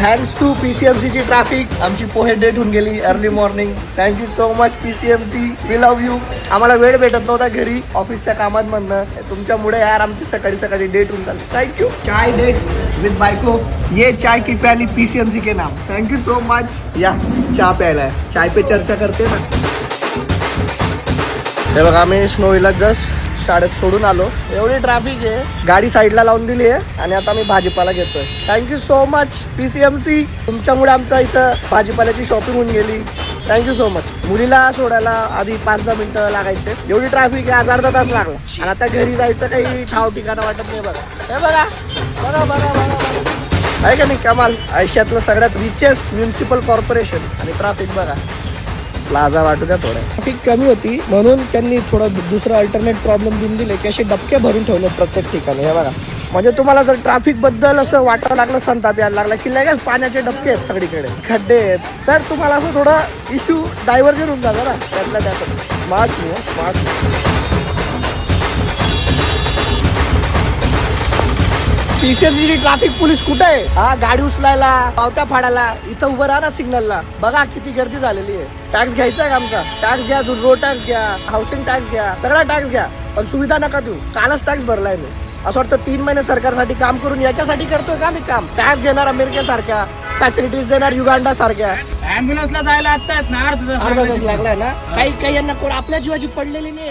Thanks to PCMC ची traffic आमची pohe date होऊन गेली early morning. Thank you so much PCMC, we love you. आम्हाला वेळ भेटत नव्हता घरी ऑफिसच्या कामात म्हणणं, तुमच्यामुळे यार आमची सकाळी सकाळी डेट होऊन झाली. थँक्यू. चाय डेट विथ बायको, ये चाय की प्याली PCMC के नाम. Thank you so much. या चहा प्यायला, चाय पे चर्चा करते ना. हे बघा आम्ही स्नोईला जस्ट शाळेत सोडून आलो. एवढी ट्रॅफिक आहे, गाडी साईडला लावून दिली आहे आणि आता मी भाजीपाला घेतोय. थँक्यू सो मच PCMC, तुमच्यामुळे आमच्या इथं भाजीपाल्याची शॉपिंग होऊन गेली. Thank you so much. मुलीला सोडायला आधी 5-10 मिनिटं लागायचे, एवढी ट्रॅफिक आहे, अर्धा तास लागला आणि आता घरी जायचं काही ठाव ठिकाणं वाटत नाही. बघा हे बघा बघा बघा बघा आहे का नाही कमाल. आयुष्यातलं सगळ्यात रिचेस्ट म्युन्सिपल कॉर्पोरेशन आणि ट्रॅफिक बघा. प्लाझा वाटू द्या थोडं, ट्रॅफिक कमी होती म्हणून त्यांनी थोडं दुसरं अल्टरनेट प्रॉब्लेम देऊन दिले की असे डबके भरून ठेवले प्रत्येक ठिकाणी. हे बघा, म्हणजे तुम्हाला जर ट्रॅफिक बद्दल असं वाटायला लागलं, संताप यायला लागला की लगेच पाण्याचे डबके आहेत सगळीकडे, खड्डे आहेत, तर तुम्हाला असं थोडं इश्यू डायव्हर्जन होऊन जातं ना त्यातल्या त्यात. स्मार्ट PCMC ट्रॅफिक पोलीस कुठे आहे? हा गाडी उचलायला, पावत्या फाडायला इथं उभं राहा ना सिग्नलला. बघा किती गर्दी झालेली आहे. टॅक्स घ्यायचा आहे का आमचा? टॅक्स घ्या, रोड टॅक्स घ्या, हाऊसिंग टॅक्स घ्या, सगळा टॅक्स घ्या, पण सुविधा नका देऊ. कालच टॅक्स भरलाय मी. असं वाटतं 3 महिने सरकारसाठी काम करून याच्यासाठी करतोय का मी काम? टॅक्स घेणार अमेरिकेसारख्या, फॅसिलिटीज देणार युगांडा सारख्या. ऍम्ब्युलन्सला जायला आता ना अर्धा अर्धा तास लागलाय ना. काही यांना कोण आपल्या जीवाची पडलेली नाही.